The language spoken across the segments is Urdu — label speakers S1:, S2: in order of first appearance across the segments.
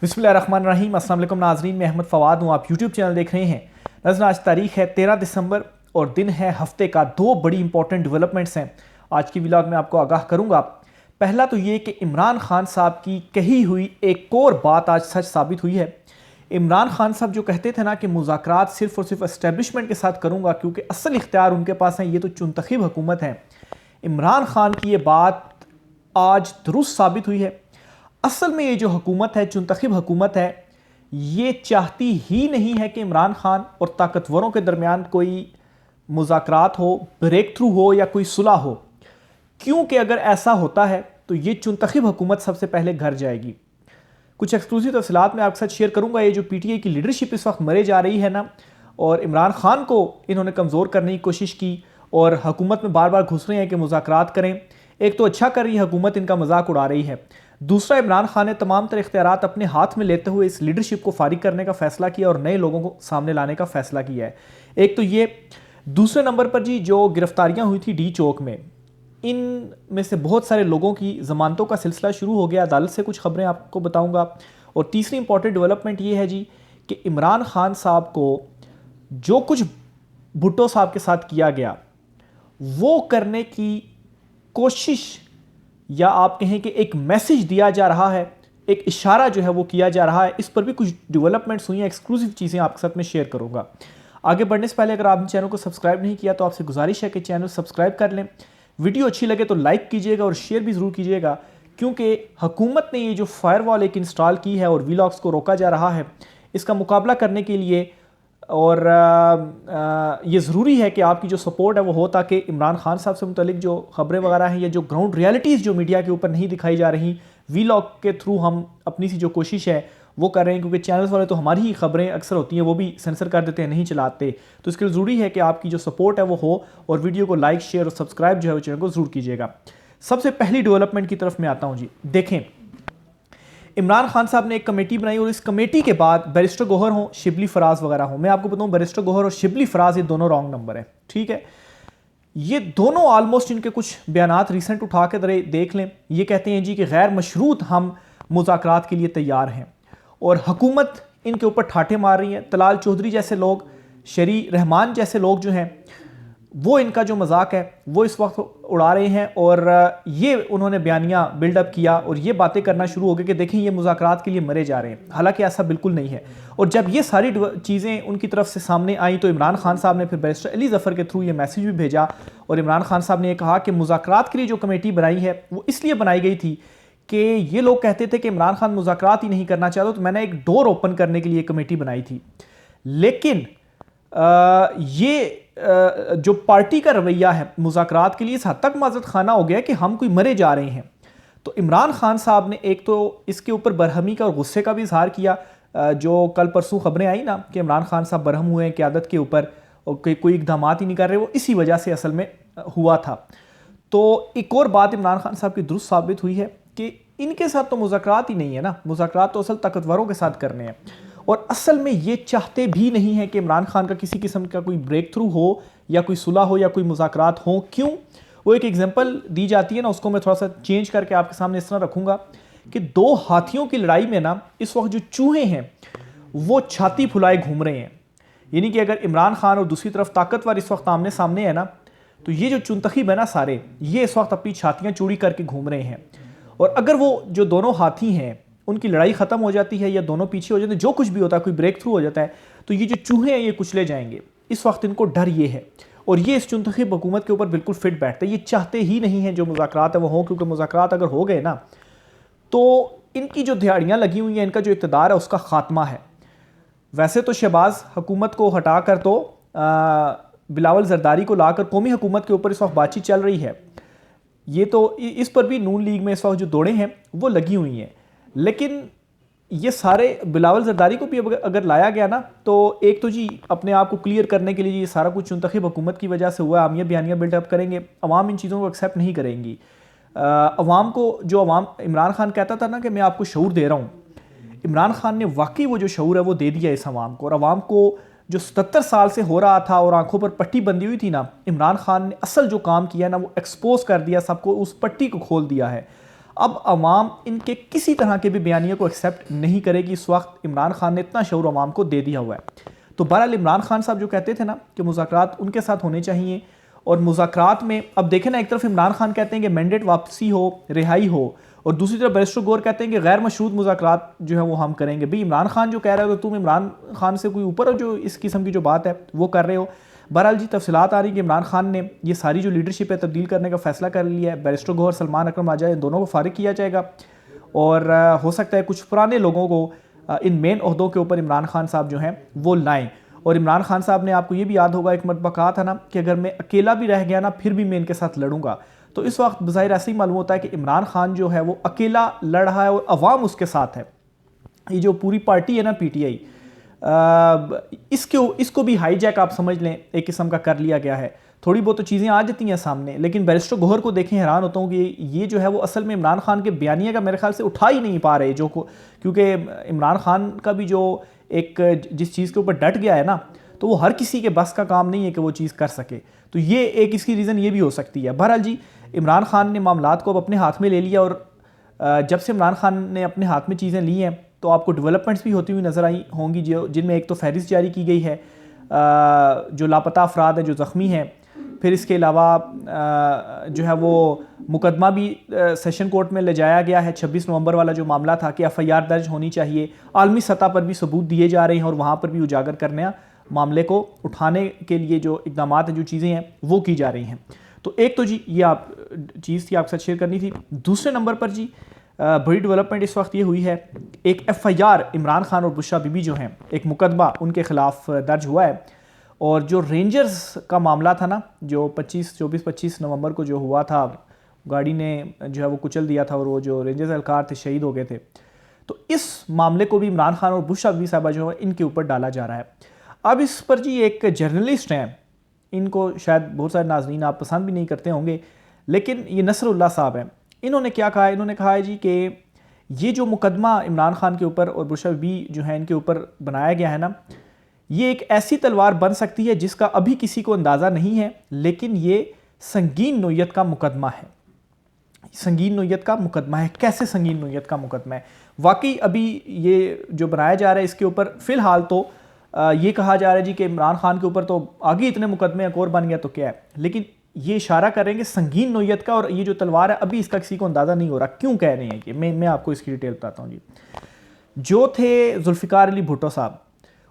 S1: بسم اللہ الرحمن الرحیم۔ السلام علیکم ناظرین، میں احمد فواد ہوں، آپ یوٹیوب چینل دیکھ رہے ہیں۔ ناظرین، آج تاریخ ہے 13 دسمبر اور دن ہے ہفتے کا۔ دو بڑی امپورٹنٹ ڈیولپمنٹس ہیں آج کی ولاگ میں آپ کو آگاہ کروں گا۔ پہلا تو یہ کہ عمران خان صاحب کی کہی ہوئی ایک اور بات آج سچ ثابت ہوئی ہے۔ عمران خان صاحب جو کہتے تھے نا کہ مذاکرات صرف اور صرف اسٹیبلشمنٹ کے ساتھ کروں گا کیونکہ اصل اختیار ان کے پاس ہیں، یہ تو چنتخب حکومت ہے، عمران خان کی یہ بات آج درست ثابت ہوئی ہے۔ اصل میں یہ جو حکومت ہے، چنتخب حکومت ہے، یہ چاہتی ہی نہیں ہے کہ عمران خان اور طاقتوروں کے درمیان کوئی مذاکرات ہو، بریک تھرو ہو یا کوئی صلح ہو، کیونکہ اگر ایسا ہوتا ہے تو یہ چنتخب حکومت سب سے پہلے گھر جائے گی۔ کچھ ایکسکلوسیو تفصیلات میں آپ کے ساتھ شیئر کروں گا۔ یہ جو پی ٹی آئی کی لیڈرشپ اس وقت مرے جا رہی ہے نا، اور عمران خان کو انہوں نے کمزور کرنے کی کوشش کی اور حکومت میں بار بار گھس رہے ہیں کہ مذاکرات کریں۔ ایک تو اچھا کر رہی ہے حکومت، ان کا مذاق اڑا رہی ہے۔ دوسرا، عمران خان نے تمام تر اختیارات اپنے ہاتھ میں لیتے ہوئے اس لیڈرشپ کو فارغ کرنے کا فیصلہ کیا اور نئے لوگوں کو سامنے لانے کا فیصلہ کیا ہے۔ ایک تو یہ، دوسرے نمبر پر جی جو گرفتاریاں ہوئی تھی ڈی چوک میں، ان میں سے بہت سارے لوگوں کی ضمانتوں کا سلسلہ شروع ہو گیا۔ عدالت سے کچھ خبریں آپ کو بتاؤں گا۔ اور تیسری امپورٹنٹ ڈیولپمنٹ یہ ہے جی کہ عمران خان صاحب کو جو کچھ بھٹو صاحب کے ساتھ کیا گیا وہ کرنے کی کوشش، یا آپ کہیں کہ ایک میسج دیا جا رہا ہے، ایک اشارہ جو ہے وہ کیا جا رہا ہے۔ اس پر بھی کچھ ڈیولپمنٹس ہوئی ہیں، ایکسکلوسیو چیزیں آپ کے ساتھ میں شیئر کروں گا۔ آگے بڑھنے سے پہلے اگر آپ نے چینل کو سبسکرائب نہیں کیا تو آپ سے گزارش ہے کہ چینل سبسکرائب کر لیں، ویڈیو اچھی لگے تو لائک کیجئے گا اور شیئر بھی ضرور کیجئے گا، کیونکہ حکومت نے یہ جو فائر وال ایک انسٹال کی ہے اور ویلاگز کو روکا جا رہا ہے، اس کا مقابلہ کرنے کے لیے اور یہ ضروری ہے کہ آپ کی جو سپورٹ ہے وہ ہو، تاکہ عمران خان صاحب سے متعلق جو خبریں وغیرہ ہیں یا جو گراؤنڈ ریالٹیز جو میڈیا کے اوپر نہیں دکھائی جا رہی، ویلاگ کے تھرو ہم اپنی سی جو کوشش ہے وہ کر رہے ہیں، کیونکہ چینلز والے تو ہماری ہی خبریں اکثر ہوتی ہیں وہ بھی سینسر کر دیتے ہیں، نہیں چلاتے، تو اس کے لیے ضروری ہے کہ آپ کی جو سپورٹ ہے وہ ہو اور ویڈیو کو لائک، شیئر اور سبسکرائب جو ہے وہ چینل کو ضرور کیجیے گا۔ سب سے پہلی ڈیولپمنٹ کی طرف میں آتا ہوں جی۔ دیکھیں، عمران خان صاحب نے ایک کمیٹی بنائی اور اس کمیٹی کے بعد بیرسٹر گوہر ہوں، شبلی فراز وغیرہ ہوں۔ میں آپ کو بتاؤں بیرسٹر گوہر اور شبلی فراز یہ دونوں رانگ نمبر ہیں، ٹھیک ہے؟ یہ دونوں آلموسٹ ان کے کچھ بیانات ریسنٹ اٹھا کے دیکھ لیں، یہ کہتے ہیں جی کہ غیر مشروط ہم مذاکرات کے لیے تیار ہیں، اور حکومت ان کے اوپر ٹھاٹے مار رہی ہے۔ طلال چودھری جیسے لوگ، شری رحمان جیسے لوگ جو ہیں، وہ ان کا جو مذاق ہے وہ اس وقت اڑا رہے ہیں، اور یہ انہوں نے بیانیہ بلڈ اپ کیا اور یہ باتیں کرنا شروع ہو گئے کہ دیکھیں یہ مذاکرات کے لیے مرے جا رہے ہیں، حالانکہ ایسا بالکل نہیں ہے۔ اور جب یہ ساری چیزیں ان کی طرف سے سامنے آئیں تو عمران خان صاحب نے پھر بیرسٹر علی ظفر کے تھرو یہ میسیج بھی بھیجا، اور عمران خان صاحب نے یہ کہا کہ مذاکرات کے لیے جو کمیٹی بنائی ہے وہ اس لیے بنائی گئی تھی کہ یہ لوگ کہتے تھے کہ عمران خان مذاکرات ہی نہیں کرنا چاہتا، تو میں نے ایک ڈور اوپن کرنے کے لیے کمیٹی بنائی تھی۔ لیکن یہ جو پارٹی کا رویہ ہے مذاکرات کے لیے اس حد تک معذرت خانہ ہو گیا کہ ہم کوئی مرے جا رہے ہیں۔ تو عمران خان صاحب نے ایک تو اس کے اوپر برہمی کا اور غصے کا بھی اظہار کیا، جو کل پرسوں خبریں آئیں نا کہ عمران خان صاحب برہم ہوئے ہیں قیادت کے اوپر اور کوئی اقدامات ہی نہیں کر رہے، وہ اسی وجہ سے اصل میں ہوا تھا۔ تو ایک اور بات عمران خان صاحب کی درست ثابت ہوئی ہے کہ ان کے ساتھ تو مذاکرات ہی نہیں ہے نا، مذاکرات تو اصل طاقتوروں کے ساتھ کرنے ہیں، اور اصل میں یہ چاہتے بھی نہیں ہیں کہ عمران خان کا کسی قسم کا کوئی بریک تھرو ہو یا کوئی صلح ہو یا کوئی مذاکرات ہوں۔ کیوں؟ وہ ایک ایگزامپل دی جاتی ہے نا، اس کو میں تھوڑا سا چینج کر کے آپ کے سامنے اس طرح رکھوں گا کہ دو ہاتھیوں کی لڑائی میں نا اس وقت جو چوہے ہیں وہ چھاتی پھلائے گھوم رہے ہیں، یعنی کہ اگر عمران خان اور دوسری طرف طاقتور اس وقت آمنے سامنے ہے نا، تو یہ جو چنتخب ہے نا سارے، یہ اس وقت اپنی چھاتیاں چوڑی کر کے گھوم رہے ہیں، اور اگر وہ جو دونوں ہاتھی ہیں ان کی لڑائی ختم ہو جاتی ہے یا دونوں پیچھے ہو جاتے ہیں، جو کچھ بھی ہوتا ہے، کوئی بریک تھرو ہو جاتا ہے، تو یہ جو چوہے ہیں یہ کچلے جائیں گے۔ اس وقت ان کو ڈر یہ ہے، اور یہ اس چنتخب حکومت کے اوپر بالکل فٹ بیٹھتا ہے۔ یہ چاہتے ہی نہیں ہیں جو مذاکرات ہیں وہ ہوں، کیونکہ مذاکرات اگر ہو گئے نا تو ان کی جو دہاڑیاں لگی ہوئی ہیں، ان کا جو اقتدار ہے اس کا خاتمہ ہے۔ ویسے تو شہباز حکومت کو ہٹا کر تو بلاول زرداری کو لا کر قومی حکومت کے اوپر اس وقت بات چیت چل رہی ہے، یہ تو اس پر بھی نون لیگ میں اس وقت جو دوڑیں ہیں وہ لگی ہوئی ہیں، لیکن یہ سارے بلاول زرداری کو بھی اگر لایا گیا نا تو ایک تو جی اپنے آپ کو کلیئر کرنے کے لیے یہ سارا کچھ چنتخب حکومت کی وجہ سے ہوا ہے، ہم یہ بیانیہ بلڈ اپ کریں گے، عوام ان چیزوں کو ایکسیپٹ نہیں کریں گی۔ عوام کو جو عمران خان کہتا تھا نا کہ میں آپ کو شعور دے رہا ہوں، عمران خان نے واقعی وہ جو شعور ہے وہ دے دیا اس عوام کو، اور عوام کو جو 77 سال سے ہو رہا تھا اور آنکھوں پر پٹی بندھی ہوئی تھی نا، عمران خان نے اصل جو کام کیا ہے نا وہ ایکسپوز کر دیا، سب کو اس پٹی کو کھول دیا ہے۔ اب عوام ان کے کسی طرح کے بھی بیانیے کو ایکسیپٹ نہیں کرے گی. اس وقت عمران خان نے اتنا شعور عوام کو دے دیا ہوا ہے. تو بہرحال عمران خان صاحب جو کہتے تھے نا کہ مذاکرات ان کے ساتھ ہونے چاہیے, اور مذاکرات میں اب دیکھیں نا, ایک طرف عمران خان کہتے ہیں کہ مینڈیٹ واپسی ہو, رہائی ہو, اور دوسری طرف بیرسٹر گور کہتے ہیں کہ غیر مشروط مذاکرات جو ہے وہ ہم کریں گے. بھئی عمران خان جو کہہ رہے ہو تو تم عمران خان سے کوئی اوپر ہو جو اس قسم کی جو بات ہے وہ کر رہے ہو. بہرحال جی تفصیلات آ رہی ہیں کہ عمران خان نے یہ ساری جو لیڈرشپ ہے تبدیل کرنے کا فیصلہ کر لیا ہے. بیرسٹر گور, سلمان اکرم راجہ, ان دونوں کو فارغ کیا جائے گا, اور ہو سکتا ہے کچھ پرانے لوگوں کو ان مین عہدوں کے اوپر عمران خان صاحب جو ہیں وہ لائیں. اور عمران خان صاحب نے, آپ کو یہ بھی یاد ہوگا, ایک مرتبہ کہا تھا نا کہ اگر میں اکیلا بھی رہ گیا نا پھر بھی میں ان کے ساتھ لڑوں گا. تو اس وقت بظاہر ایسے ہی معلوم ہوتا ہے کہ عمران خان جو ہے وہ اکیلا لڑ رہا ہے اور عوام اس کے ساتھ ہے. یہ جو پوری پارٹی ہے نا پی ٹی آئی, اس کو بھی ہائی جیک آپ سمجھ لیں ایک قسم کا کر لیا گیا ہے. تھوڑی بہت تو چیزیں آ جاتی ہیں سامنے, لیکن بیرسٹر گوہر کو دیکھیں حیران ہوتا ہوں کہ یہ جو ہے وہ اصل میں عمران خان کے بیانیے کا میرے خیال سے اٹھا ہی نہیں پا رہے, کیونکہ عمران خان کا بھی جو ایک جس چیز کے اوپر ڈٹ گیا ہے نا, تو وہ ہر کسی کے بس کا کام نہیں ہے کہ وہ چیز کر سکے. تو یہ ایک اس کی ریزن یہ بھی ہو سکتی ہے. بہرحال جی عمران خان نے معاملات کو اب اپنے ہاتھ میں لے لیا, اور جب سے عمران خان نے اپنے ہاتھ میں چیزیں لی ہیں تو آپ کو ڈیولپمنٹس بھی ہوتی ہوئی نظر آئی ہوں گی, جن میں ایک تو فہرست جاری کی گئی ہے جو لاپتہ افراد ہیں جو زخمی ہیں. پھر اس کے علاوہ جو ہے وہ مقدمہ بھی سیشن کورٹ میں لے جایا گیا ہے. 26 نومبر والا جو معاملہ تھا کہ FIR درج ہونی چاہیے, عالمی سطح پر بھی ثبوت دیے جا رہے ہیں, اور وہاں پر بھی اجاگر کرنے معاملے کو اٹھانے کے لیے جو اقدامات ہیں, جو چیزیں ہیں وہ کی جا رہی ہیں. تو ایک تو جی یہ آپ چیز تھی آپ کے ساتھ شیئر کرنی تھی. دوسرے نمبر پر جی بڑی ڈیولپمنٹ اس وقت یہ ہوئی ہے, ایک FIR عمران خان اور بشرا بی بی جو ہیں, ایک مقدمہ ان کے خلاف درج ہوا ہے. اور جو رینجرز کا معاملہ تھا نا, جو 24-25 نومبر کو جو ہوا تھا, گاڑی نے جو ہے وہ کچل دیا تھا اور وہ جو رینجرز اہلکار تھے شہید ہو گئے تھے, تو اس معاملے کو بھی عمران خان اور بشرا بی بی صاحبہ جو ہے ان کے اوپر ڈالا جا رہا ہے. اب اس پر جی ایک جرنلسٹ ہیں, ان کو شاید بہت سارے ناظرین آپ پسند بھی نہیں کرتے ہوں گے, لیکن یہ نصر اللہ صاحب ہیں. انہوں نے کیا کہا ہے, انہوں نے کہا ہے جی کہ یہ جو مقدمہ عمران خان کے اوپر اور بشرا بی بی جو ہے ان کے اوپر بنایا گیا ہے نا, یہ ایک ایسی تلوار بن سکتی ہے جس کا ابھی کسی کو اندازہ نہیں ہے, لیکن یہ سنگین نوعیت کا مقدمہ ہے. سنگین نوعیت کا مقدمہ ہے. کیسے سنگین نوعیت کا مقدمہ ہے؟ واقعی ابھی یہ جو بنایا جا رہا ہے اس کے اوپر فی الحال تو یہ کہا جا رہا ہے جی کہ عمران خان کے اوپر تو آگے اتنے مقدمے ایک اور بن گیا تو کیا ہے, لیکن یہ اشارہ کر رہے ہیں کہ سنگین نوعیت کا, اور یہ جو تلوار ہے ابھی اس کا کسی کو اندازہ نہیں ہو رہا. کیوں کہہ رہے ہیں کہ میں آپ کو اس کی ڈیٹیل بتاتا ہوں. جی جو تھے ذوالفقار علی بھٹو صاحب,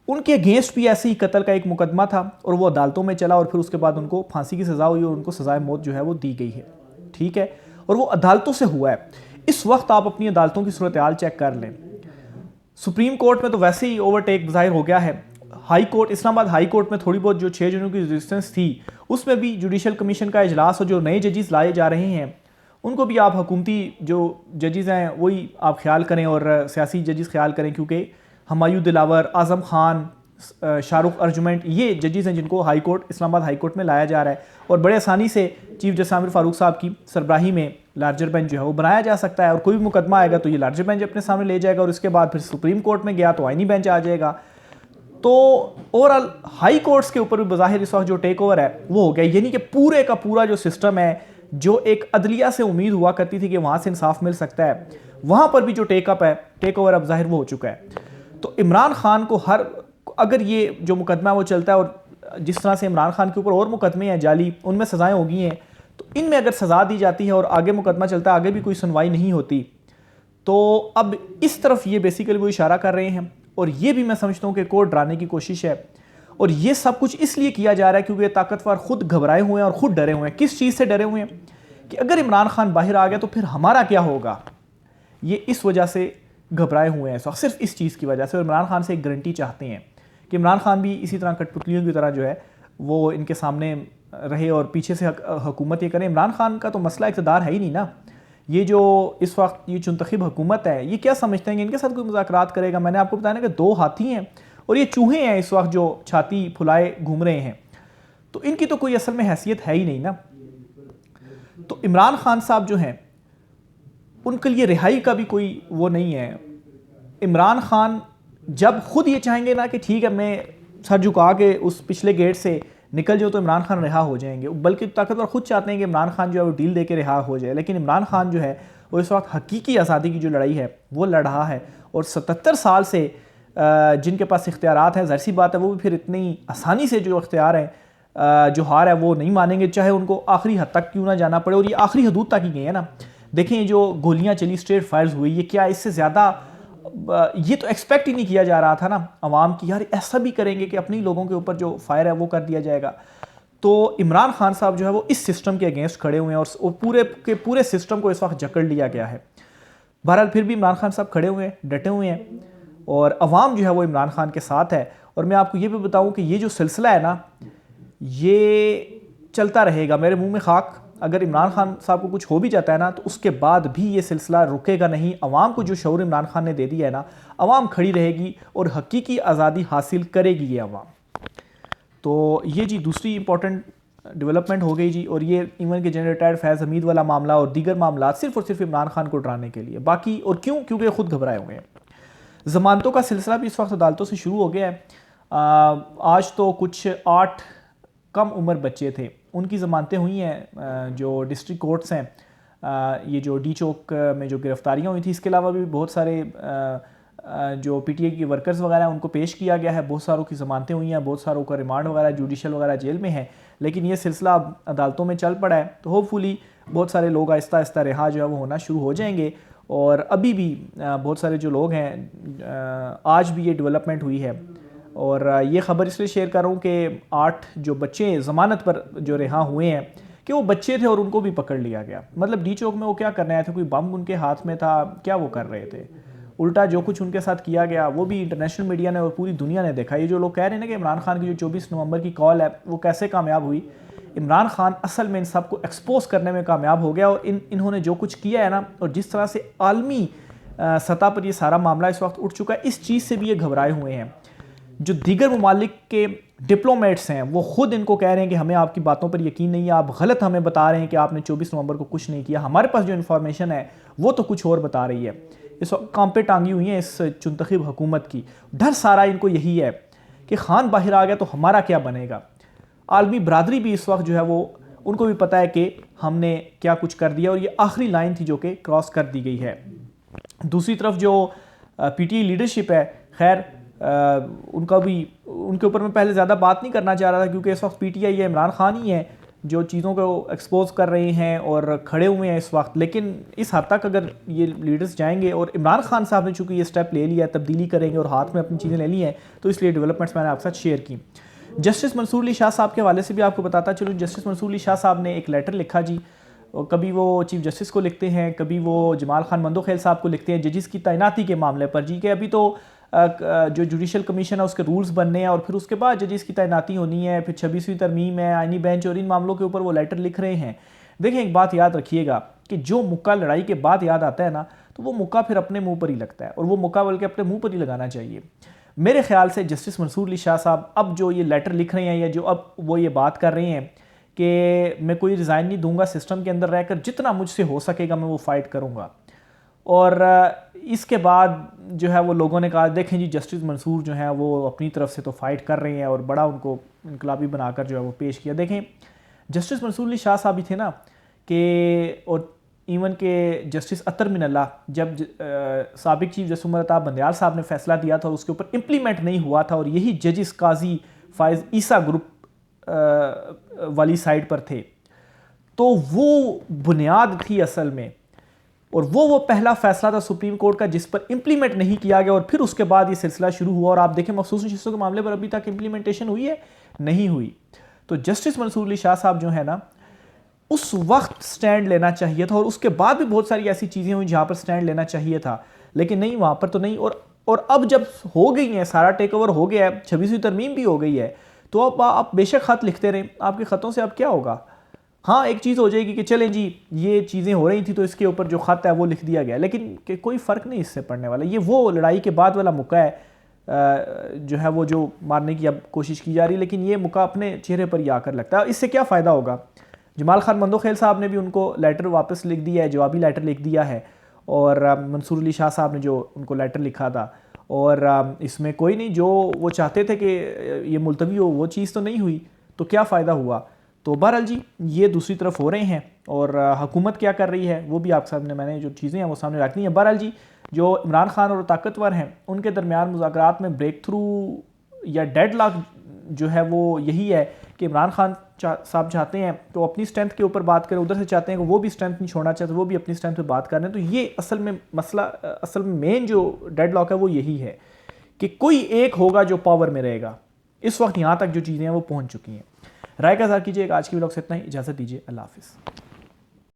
S1: ان کے اگینسٹ بھی ایسے ہی قتل کا ایک مقدمہ تھا, اور وہ عدالتوں میں چلا, اور پھر اس کے بعد ان کو پھانسی کی سزا ہوئی اور ان کو سزائے موت جو ہے وہ دی گئی ہے. ٹھیک ہے, اور وہ عدالتوں سے ہوا ہے. اس وقت آپ اپنی عدالتوں کی صورتحال چیک کر لیں. سپریم کورٹ میں تو ویسے ہی اوور ٹیک ظاہر ہو گیا ہے. ہائی کورٹ, اسلام آباد ہائی کورٹ میں تھوڑی بہت جو 6 ججوں کی ریزسٹنس تھی, اس میں بھی جوڈیشل کمیشن کا اجلاس, اور جو نئے ججز لائے جا رہے ہیں ان کو بھی آپ حکومتی جو ججز ہیں وہی آپ خیال کریں, اور سیاسی ججز خیال کریں, کیونکہ ہمایوں دلاور, اعظم خان, شاہ رخ ارجمنٹ, یہ ججز ہیں جن کو ہائی کورٹ, اسلام آباد ہائی کورٹ میں لایا جا رہا ہے. اور بڑے آسانی سے چیف جسٹس عامر فاروق صاحب کی سربراہی میں لارجر بینچ جو ہے وہ بنایا جا سکتا ہے, اور کوئی بھی مقدمہ آئے گا تو یہ لارجر بینچ اپنے سامنے لے جائے گا, اور اس کے بعد پھر سپریم کورٹ میں گیا تو آئینی بینچ آ جائے گا. تو اوورآل ہائی کورٹس کے اوپر بھی بظاہر اس وقت جو ٹیک اوور ہے وہ ہو گیا, یعنی کہ پورے کا پورا جو سسٹم ہے, جو ایک عدلیہ سے امید ہوا کرتی تھی کہ وہاں سے انصاف مل سکتا ہے, وہاں پر بھی جو ٹیک اوور اب ظاہر وہ ہو چکا ہے. تو عمران خان کو اگر یہ جو مقدمہ وہ چلتا ہے, اور جس طرح سے عمران خان کے اوپر اور مقدمے ہیں جعلی, ان میں سزائیں ہو گئی ہیں, تو ان میں اگر سزا دی جاتی ہے اور آگے مقدمہ چلتا ہے, آگے بھی کوئی سنوائی نہیں ہوتی, تو اب اس طرف یہ بیسیکلی وہ اشارہ کر رہے ہیں. اور یہ بھی میں سمجھتا ہوں کہ کورٹ ڈرانے کی کوشش ہے, اور یہ سب کچھ اس لیے کیا جا رہا ہے کیونکہ طاقتور خود گھبرائے ہوئے ہیں اور خود ڈرے ہوئے ہیں. کس چیز سے ڈرے ہوئے ہیں؟ کہ اگر عمران خان باہر آ گیا تو پھر ہمارا کیا ہوگا, یہ اس وجہ سے گھبرائے ہوئے ہیں, صرف اس چیز کی وجہ سے. اور عمران خان سے ایک گارنٹی چاہتے ہیں کہ عمران خان بھی اسی طرح کٹ پتلیوں کی طرح جو ہے وہ ان کے سامنے رہے اور پیچھے سے حکومت یہ کریں. عمران خان کا تو مسئلہ اقتدار ہے ہی نہیں نا. یہ جو اس وقت یہ چنتخب حکومت ہے, یہ کیا سمجھتے ہیں کہ ان کے ساتھ کوئی مذاکرات کرے گا؟ میں نے آپ کو بتایا نا کہ 2 ہاتھی ہیں اور یہ چوہے ہیں اس وقت جو چھاتی پھلائے گھوم رہے ہیں, تو ان کی تو کوئی اصل میں حیثیت ہے ہی نہیں نا. تو عمران خان صاحب جو ہیں ان کے لیے رہائی کا بھی کوئی وہ نہیں ہے. عمران خان جب خود یہ چاہیں گے نا کہ ٹھیک ہے میں سر جھکا کے اس پچھلے گیٹ سے نکل جاؤ, تو عمران خان رہا ہو جائیں گے. بلکہ طاقتور خود چاہتے ہیں کہ عمران خان جو ہے وہ ڈیل دے کے رہا ہو جائے, لیکن عمران خان جو ہے وہ اس وقت حقیقی آزادی کی جو لڑائی ہے وہ لڑ رہا ہے، اور 77 سال سے جن کے پاس اختیارات ہیں، ظاہر سی بات ہے وہ بھی پھر اتنی آسانی سے جو اختیار ہیں جو ہار ہے وہ نہیں مانیں گے، چاہے ان کو آخری حد تک کیوں نہ جانا پڑے، اور یہ آخری حدود تک ہی گئے ہیں نا۔ دیکھیں جو گولیاں چلی، اسٹریٹ فائرز ہوئی، یہ کیا اس سے زیادہ یہ تو ایکسپیکٹ ہی نہیں کیا جا رہا تھا نا عوام کی، یار ایسا بھی کریں گے کہ اپنی لوگوں کے اوپر جو فائر ہے وہ کر دیا جائے گا۔ تو عمران خان صاحب جو ہے وہ اس سسٹم کے اگینسٹ کھڑے ہوئے ہیں، اور پورے کے پورے سسٹم کو اس وقت جکڑ لیا گیا ہے۔ بہرحال پھر بھی عمران خان صاحب کھڑے ہوئے ہیں، ڈٹے ہوئے ہیں، اور عوام جو ہے وہ عمران خان کے ساتھ ہے۔ اور میں آپ کو یہ بھی بتاؤں کہ یہ جو سلسلہ ہے نا یہ چلتا رہے گا، میرے منہ میں خاک۔ اگر عمران خان صاحب کو کچھ ہو بھی جاتا ہے نا تو اس کے بعد بھی یہ سلسلہ رکے گا نہیں۔ عوام کو جو شعور عمران خان نے دے دیا ہے نا، عوام کھڑی رہے گی اور حقیقی آزادی حاصل کرے گی یہ عوام۔ تو یہ جی دوسری امپورٹنٹ ڈیولپمنٹ ہو گئی جی، اور یہ ایون کہ جنرل ریٹائرڈ فیض حمید والا معاملہ اور دیگر معاملات صرف اور صرف عمران خان کو ڈرانے کے لیے، باقی اور کیونکہ یہ خود گھبرائے ہوئے ہیں۔ ضمانتوں کا سلسلہ بھی اس وقت عدالتوں سے شروع ہو گیا ہے۔ آج تو کچھ 8 کم عمر بچے تھے، ان کی ضمانتیں ہوئی ہیں جو ڈسٹرکٹ کورٹس ہیں، یہ جو ڈی چوک میں جو گرفتاریاں ہوئی تھیں، اس کے علاوہ بھی بہت سارے جو پی ٹی اے کی ورکرز وغیرہ ہیں ان کو پیش کیا گیا ہے، بہت ساروں کی ضمانتیں ہوئی ہیں، بہت ساروں کا ریمانڈ وغیرہ جوڈیشل وغیرہ جیل میں ہے، لیکن یہ سلسلہ اب عدالتوں میں چل پڑا ہے، تو ہوپ فلی بہت سارے لوگ آہستہ آہستہ رہا جو ہے وہ ہونا شروع ہو جائیں گے۔ اور ابھی بھی بہت سارے جو لوگ ہیں، آج بھی یہ ڈیولپمنٹ ہوئی ہے، اور یہ خبر اس لیے شیئر کر رہا ہوں کہ 8 جو بچے ضمانت پر جو رہا ہوئے ہیں کہ وہ بچے تھے اور ان کو بھی پکڑ لیا گیا۔ مطلب ڈی چوک میں وہ کیا کرنے آئے تھے، کوئی بم ان کے ہاتھ میں تھا، کیا وہ کر رہے تھے؟ الٹا جو کچھ ان کے ساتھ کیا گیا وہ بھی انٹرنیشنل میڈیا نے اور پوری دنیا نے دیکھا۔ یہ جو لوگ کہہ رہے ہیں نا کہ عمران خان کی جو 24 نومبر کی کال ہے وہ کیسے کامیاب ہوئی، عمران خان اصل میں ان سب کو ایکسپوز کرنے میں کامیاب ہو گیا، اور انہوں نے جو کچھ کیا ہے نا، اور جس طرح سے عالمی سطح پر یہ سارا معاملہ اس وقت اٹھ چکا ہے، اس چیز سے بھی یہ گھبرائے ہوئے ہیں۔ جو دیگر ممالک کے ڈپلومیٹس ہیں وہ خود ان کو کہہ رہے ہیں کہ ہمیں آپ کی باتوں پر یقین نہیں ہے، آپ غلط ہمیں بتا رہے ہیں کہ آپ نے 24 نومبر کو کچھ نہیں کیا، ہمارے پاس جو انفارمیشن ہے وہ تو کچھ اور بتا رہی ہے۔ اس وقت کام پہ ٹانگی ہوئی ہیں اس چنتخب حکومت کی، ڈر سارا ان کو یہی ہے کہ خان باہر آ گیا تو ہمارا کیا بنے گا۔ عالمی برادری بھی اس وقت جو ہے وہ ان کو بھی پتہ ہے کہ ہم نے کیا کچھ کر دیا، اور یہ آخری لائن تھی جو کہ کراس کر دی گئی ہے۔ دوسری طرف جو پی ٹی آئی لیڈرشپ ہے، خیر ان کا بھی ان کے اوپر میں پہلے زیادہ بات نہیں کرنا چاہ رہا تھا، کیونکہ اس وقت پی ٹی آئی ہے، عمران خان ہی ہیں جو چیزوں کو ایکسپوز کر رہے ہیں اور کھڑے ہوئے ہیں اس وقت، لیکن اس حد تک اگر یہ لیڈرز جائیں گے، اور عمران خان صاحب نے چونکہ یہ سٹیپ لے لیا ہے، تبدیلی کریں گے اور ہاتھ میں اپنی چیزیں لے لی ہیں، تو اس لیے ڈیولپمنٹس میں نے آپ ساتھ شیئر کی۔ جسٹس منصور علی شاہ صاحب کے حوالے سے بھی آپ کو بتاتا چلوں، جسٹس منصور علی شاہ صاحب نے ایک لیٹر لکھا جی، کبھی وہ چیف جسٹس کو لکھتے ہیں، کبھی وہ جمال خان مندوخیل صاحب کو لکھتے ہیں ججز کی تعیناتی کے معاملے پر جی، کہ ابھی تو جو جوڈیشل کمیشن ہے اس کے رولز بننے ہیں، اور پھر اس کے بعد ججز کی تعیناتی ہونی ہے، پھر 26ویں ترمیم ہے، آئینی بینچ، اور ان معاملوں کے اوپر وہ لیٹر لکھ رہے ہیں۔ دیکھیں ایک بات یاد رکھیے گا کہ جو مکہ لڑائی کے بعد یاد آتا ہے نا، تو وہ مکہ پھر اپنے منہ پر ہی لگتا ہے، اور وہ مکہ بلکہ اپنے منہ پر ہی لگانا چاہیے۔ میرے خیال سے جسٹس منصور علی شاہ صاحب اب جو یہ لیٹر لکھ رہے ہیں، یا جو اب وہ یہ بات کر رہے ہیں کہ میں کوئی ریزائن نہیں دوں گا، سسٹم کے اندر رہ کر جتنا مجھ سے ہو سکے گا میں وہ فائٹ کروں گا، اور اس کے بعد جو ہے وہ لوگوں نے کہا دیکھیں جی جسٹس منصور جو ہیں وہ اپنی طرف سے تو فائٹ کر رہے ہیں، اور بڑا ان کو انقلابی بنا کر جو ہے وہ پیش کیا۔ دیکھیں جسٹس منصور علی شاہ صاحب ہی تھے نا کہ، اور ایون کہ جسٹس اطہر من اللہ جب سابق چیف جسٹس عمر عطا بندیال صاحب نے فیصلہ دیا تھا اور اس کے اوپر امپلیمنٹ نہیں ہوا تھا، اور یہی ججز قاضی فائز عیسیٰ گروپ والی سائڈ پر تھے، تو وہ بنیاد تھی اصل میں، اور وہ پہلا فیصلہ تھا سپریم کورٹ کا جس پر امپلیمنٹ نہیں کیا گیا، اور پھر اس کے بعد یہ سلسلہ شروع ہوا، اور آپ دیکھیں مخصوص نشستوں کے معاملے پر ابھی تک امپلیمنٹیشن ہوئی ہے نہیں ہوئی۔ تو جسٹس منصور علی شاہ صاحب جو ہے نا اس وقت سٹینڈ لینا چاہیے تھا، اور اس کے بعد بھی بہت ساری ایسی چیزیں ہوئی جہاں پر سٹینڈ لینا چاہیے تھا، لیکن نہیں، وہاں پر تو نہیں۔ اور اب جب ہو گئی ہیں، سارا ٹیک اوور ہو گیا ہے، 26ویں ترمیم بھی ہو گئی ہے، تو اب آپ بے شک خط لکھتے رہیں، آپ کے خطوں سے اب کیا ہوگا؟ ہاں ایک چیز ہو جائے گی کہ چلیں جی یہ چیزیں ہو رہی تھیں تو اس کے اوپر جو خط ہے وہ لکھ دیا گیا، لیکن کہ کوئی فرق نہیں اس سے پڑنے والا۔ یہ وہ لڑائی کے بعد والا موقع ہے جو ہے وہ جو مارنے کی اب کوشش کی جا رہی ہے، لیکن یہ موقع اپنے چہرے پر ہی آ کر لگتا ہے۔ اس سے کیا فائدہ ہوگا؟ جمال خان مندوخیل صاحب نے بھی ان کو لیٹر واپس لکھ دیا ہے، جوابی لیٹر لکھ دیا ہے، اور منصور علی شاہ صاحب نے جو ان کو لیٹر لکھا تھا، اور اس میں کوئی نہیں، جو وہ چاہتے تھے کہ یہ ملتوی ہو وہ چیز تو نہیں ہوئی، تو کیا فائدہ ہوا؟ تو بہرحال جی یہ دوسری طرف ہو رہے ہیں، اور حکومت کیا کر رہی ہے وہ بھی آپ سامنے، میں نے جو چیزیں ہیں وہ سامنے رکھنی ہیں۔ بہرحال جی جو عمران خان اور طاقتور ہیں ان کے درمیان مذاکرات میں بریک تھرو یا ڈیڈ لاک جو ہے وہ یہی ہے کہ عمران خان صاحب چاہتے ہیں تو اپنی اسٹرینتھ کے اوپر بات کریں، ادھر سے چاہتے ہیں کہ وہ بھی اسٹرینتھ نہیں چھوڑنا چاہتے، وہ بھی اپنی اسٹرینتھ پہ بات کر رہے ہیں۔ تو یہ اصل میں مسئلہ، اصل میں مین جو ڈیڈ لاک ہے وہ یہی ہے کہ کوئی ایک ہوگا جو پاور میں رہے گا۔ اس وقت یہاں تک جو چیزیں ہیں وہ پہنچ چکی ہیں۔ رائے کا اظہار کیجیے گا۔ آج کی ولاگ سے اتنا ہی، اجازت دیجیے، اللہ حافظ۔